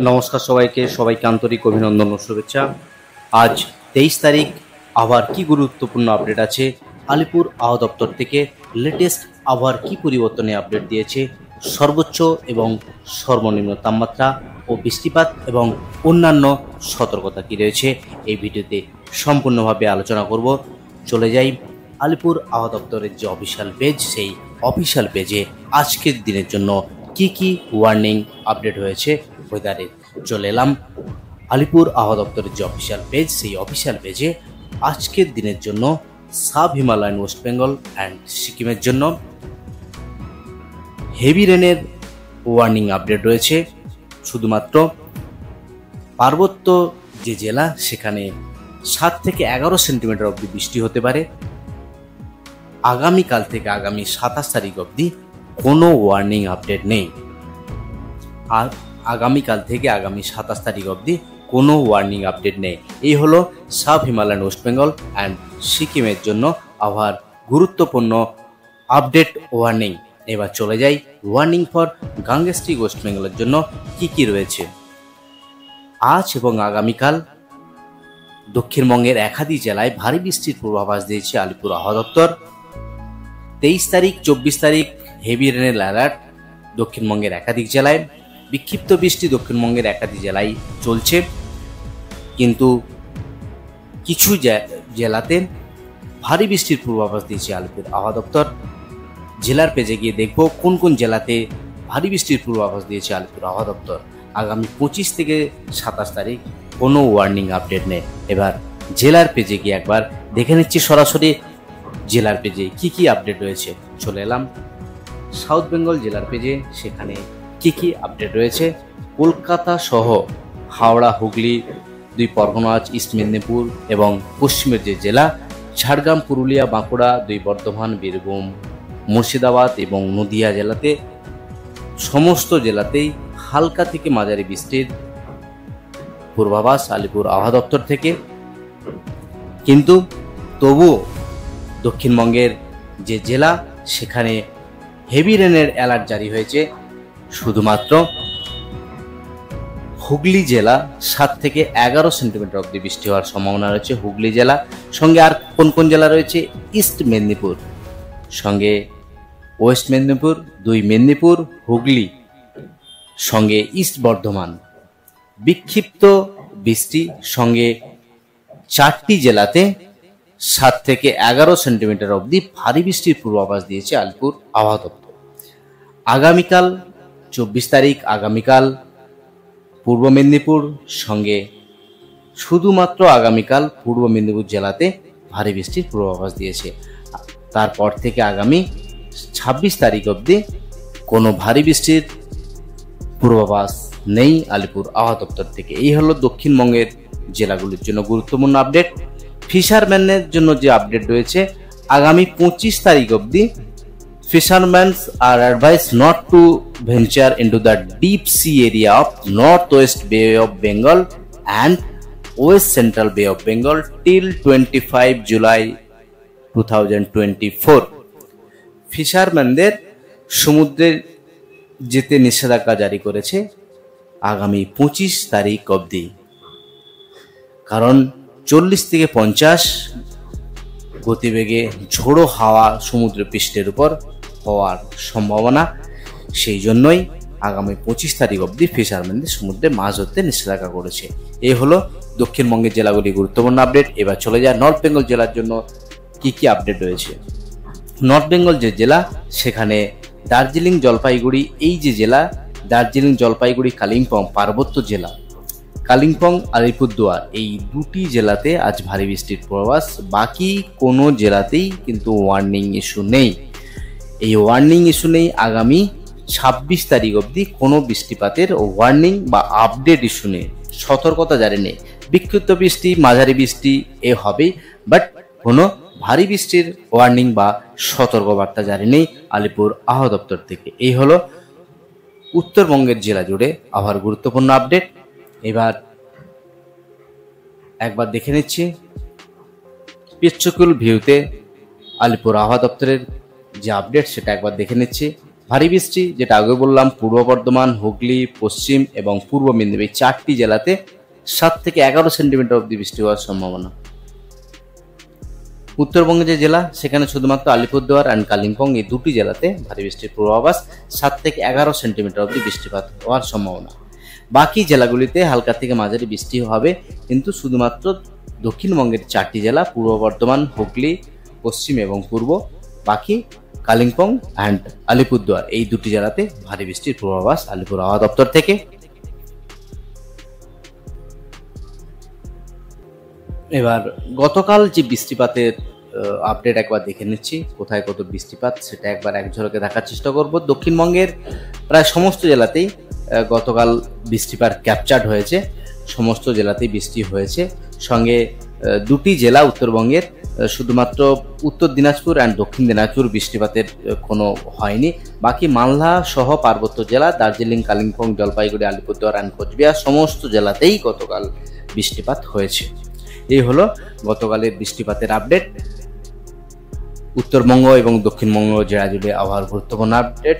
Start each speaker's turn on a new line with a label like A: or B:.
A: নমস্কার সবাইকে আন্তরিক অভিনন্দন ও শুভেচ্ছা। আজ 23 তারিখ। আবার কি গুরুত্বপূর্ণ আপডেট আছে আলিপুর আবহাওয়া দপ্তর থেকে? লেটেস্ট আবার কি পরিবর্তনে আপডেট দিয়েছে? সর্বোচ্চ এবং সর্বনিম্ন তাপমাত্রা ও বৃষ্টিপাত এবং অন্যান্য সতর্কতা কি রয়েছে এই ভিডিওতে সম্পূর্ণভাবে আলোচনা করব। চলে যাই আলিপুর আবহাওয়া দপ্তরের যে অফিসিয়াল পেজ, সেই অফিসিয়াল পেজে আজকের দিনের জন্য কি ওয়ার্নিং আপডেট হয়েছে ওয়েদারে। চলে এলাম আলিপুর আবহাওয়া দপ্তরের যে অফিসিয়াল পেজ, সেই অফিসিয়াল পেজে আজকের দিনের জন্য sub Himalayan West Bengal and সিকিমের জন্য হেভি রেনের ওয়ার্নিং আপডেট রয়েছে। শুধুমাত্র পার্বত্য যে জেলা, সেখানে 7 থেকে 11 সেন্টিমিটার অবধি বৃষ্টি হতে পারে। আগামীকাল থেকে আগামী 27 তারিখ অবধি কোনো ওয়ার্নিং আপডেট নেই। আর আগামীকাল থেকে আগামী 27 তারিখ অবধি কোনো ওয়ার্নিং আপডেট নেই। এই হলো sub Himalayan West Bengal and সিকিমের জন্য আবহাওয়ার গুরুত্বপূর্ণ আপডেট ওয়ার্নিং। এবার চলে যাই ওয়ার্নিং ফর গাঙ্গেস্টিক ওয়েস্ট বেঙ্গলের জন্য কি রয়েছে। আজ এবং আগামীকাল দক্ষিণবঙ্গের একাধিক জেলায় ভারী বৃষ্টির পূর্বাভাস দিয়েছে আলিপুর আবহাওয়া দপ্তর। 23 তারিখ 24 তারিখ হেভি রেনের অ্যালার্ট দক্ষিণবঙ্গের একাধিক জেলায়। বিক্ষিপ্ত বৃষ্টি দক্ষিণবঙ্গের একাধিক জেলায় চলছে, কিন্তু কিছু জেলাতে ভারী বৃষ্টির পূর্বাভাস দিয়েছে আলিপুর আবহাওয়া দপ্তর। জেলার পেজে গিয়ে দেখব কোন কোন জেলাতে ভারী বৃষ্টির পূর্বাভাস দিয়েছে আলিপুর আবহাওয়া দপ্তর। আগামী 25 থেকে 27 তারিখ কোনো ওয়ার্নিং আপডেট নেই। এবার জেলার পেজে গিয়ে একবার দেখে নিচ্ছি সরাসরি জেলার পেজে কি আপডেট রয়েছে। চলে এলাম সাউথ বেঙ্গল জেলার পেজে, সেখানে কি আপডেট রয়েছে। কলকাতা সহ হাওড়া, হুগলি, 2 পরগনাজ, ইস্ট মেদিনীপুর এবং পশ্চিমের যে জেলা ঝাড়গ্রাম, পুরুলিয়া, বাঁকুড়া, 2 বর্ধমান, বীরভূম, মুর্শিদাবাদ এবং নদিয়া জেলাতে, সমস্ত জেলাতেই হালকা থেকে মাঝারি বৃষ্টির পূর্বাভাস আলিপুর আবহাওয়া দপ্তর থেকে। কিন্তু তবুও দক্ষিণবঙ্গের যে জেলা, সেখানে হেভি রেনের অ্যালার্ট জারি হয়েছে। শুধুমাত্র হুগলি জেলা 7 থেকে 11 সেন্টিমিটার অবধি বৃষ্টি হওয়ার সম্ভাবনা রয়েছে। হুগলি জেলা সঙ্গে আর কোন জেলা রয়েছে? ইস্ট মেদিনীপুর, সঙ্গে ওয়েস্ট মেদিনীপুর, 2 মেদিনীপুর, হুগলি, সঙ্গে ইস্ট বর্ধমান। বিক্ষিপ্ত বৃষ্টি সঙ্গে 4টি জেলাতে 7 থেকে 11 সেন্টিমিটার অবধি ভারী বৃষ্টির পূর্বাভাস দিয়েছে আলিপুর আবহাওয়া দপ্তর। আগামীকাল 24 তারিখ, আগামীকাল পূর্ব মেদিনীপুর সঙ্গে শুধুমাত্র আগামীকাল পূর্ব মেদিনীপুর জেলাতে ভারী বৃষ্টির পূর্বাভাস দিয়েছে। তারপর থেকে আগামী 26 তারিখ অবধি কোনো ভারী বৃষ্টির পূর্বাভাস নেই আলিপুর আবহাওয়া দপ্তর থেকে। এই হলো দক্ষিণবঙ্গের জেলাগুলির জন্য গুরুত্বপূর্ণ আপডেট। ফিশারম্যানদের জন্য যে আপডেট রয়েছে, আগামী 25 তারিখ অবধি fishermen are advised not to venture into the deep sea area of Northwest Bay of Bengal and West Central Bay of Bengal till 25 July 2024. ফিশারম্যানদের সমুদ্রে যেতে নিষেধাজ্ঞা জারি করেছে আগামী 25 তারিখ অবধি। কারণ 40 থেকে 50 গতিবেগে ঝোড়ো হাওয়া সমুদ্র পৃষ্ঠের উপর হওয়ার সম্ভাবনা, সেই জন্যই আগামী 25 তারিখ অবধি ফিশারম্যানদের সমুদ্রে মাছ ধরতে নিষেধাজ্ঞা করেছে। এই হলো দক্ষিণবঙ্গের জেলাগুলি গুরুত্বপূর্ণ আপডেট। এবার চলে যায় নর্থ বেঙ্গল জেলার জন্য কি আপডেট রয়েছে। নর্থ বেঙ্গল যে জেলা, সেখানে দার্জিলিং, জলপাইগুড়ি, এই যে জেলা দার্জিলিং, জলপাইগুড়ি, কালিম্পং পার্বত্য জেলা, কালিম্পং, আলিপুরদুয়ার, এই 2টি জেলাতে আজ ভারী বৃষ্টির পূর্বাভাস। বাকি কোনো জেলাতেই কিন্তু ওয়ার্নিং ইস্যু নেই। এই ওয়ার্নিং ইস্যু নেই। আগামী 26 তারিখ অবধি কোনো বৃষ্টিপাতের ওয়ার্নিং বা আপডেট ইস্যু নেই, সতর্কতা জারি নেই। বিক্ষিপ্ত বৃষ্টি, মাঝারি বৃষ্টি হবেই, বাট কোনো ভারী বৃষ্টির ওয়ার্নিং বা সতর্কবার্তা জারি নেই আলিপুর আবহাওয়া দপ্তর থেকে। এই হলো উত্তরবঙ্গের জেলা জুড়ে আবহাওয়ার গুরুত্বপূর্ণ আপডেট। এবার একবার দেখে নিচ্ছি পিকচার ভিউতে আলিপুর আবহাওয়া দপ্তরের যে আপডেট, সেটা একবার দেখে নিচ্ছি। ভারী বৃষ্টি যেটা আগে বললাম পূর্ব বর্ধমান, হুগলি, পশ্চিম এবং পূর্ব মেদিনীপুর এই 4টি জেলাতে 7 থেকে 11 সেন্টিমিটার অবধি বৃষ্টি হওয়ার সম্ভাবনা। উত্তরবঙ্গে যে জেলা সেখানে শুধুমাত্র আলিপুরদুয়ার অ্যান্ড কালিম্পং এই 2টি জেলাতে ভারী বৃষ্টির পূর্বাভাস, 7 থেকে 11 সেন্টিমিটার অবধি বৃষ্টিপাত হওয়ার সম্ভাবনা। বাকি জেলাগুলিতে হালকা থেকে মাঝারি বৃষ্টি হবে, কিন্তু শুধুমাত্র দক্ষিণবঙ্গের 4টি জেলা পূর্ব বর্ধমান, হুগলি, পশ্চিম এবং পূর্ব, বাকি কালিম্পং অ্যান্ড আলিপুরদুয়ার এই 2টি জেলাতে ভারী বৃষ্টির পূর্বাভাস আলিপুর আবহাওয়া দপ্তর থেকে। এবার গতকাল যে বৃষ্টিপাতের আপডেট একবার দেখে নিচ্ছি, কোথায় কত বৃষ্টিপাত সেটা একবার এক ঝলকে দেখার চেষ্টা করব। দক্ষিণবঙ্গের প্রায় সমস্ত জেলাতেই গতকাল বৃষ্টিপাত ক্যাপচার্ড হয়েছে, সমস্ত জেলাতেই বৃষ্টি হয়েছে। সঙ্গে 2টি জেলা উত্তরবঙ্গের, শুধুমাত্র উত্তর দিনাজপুর অ্যান্ড দক্ষিণ দিনাজপুর বৃষ্টিপাতের কোনো হয়নি। বাকি মালদা সহ পার্বত্য জেলা দার্জিলিং, কালিম্পং, জলপাইগুড়ি, আলিপুরদুয়ার অ্যান্ড কোচবিহার সমস্ত জেলাতেই গতকাল বৃষ্টিপাত হয়েছে। এই হলো গতকালের বৃষ্টিপাতের আপডেট, উত্তরবঙ্গ এবং দক্ষিণবঙ্গ জেলা জুড়ে আবহাওয়ার গুরুত্বপূর্ণ আপডেট।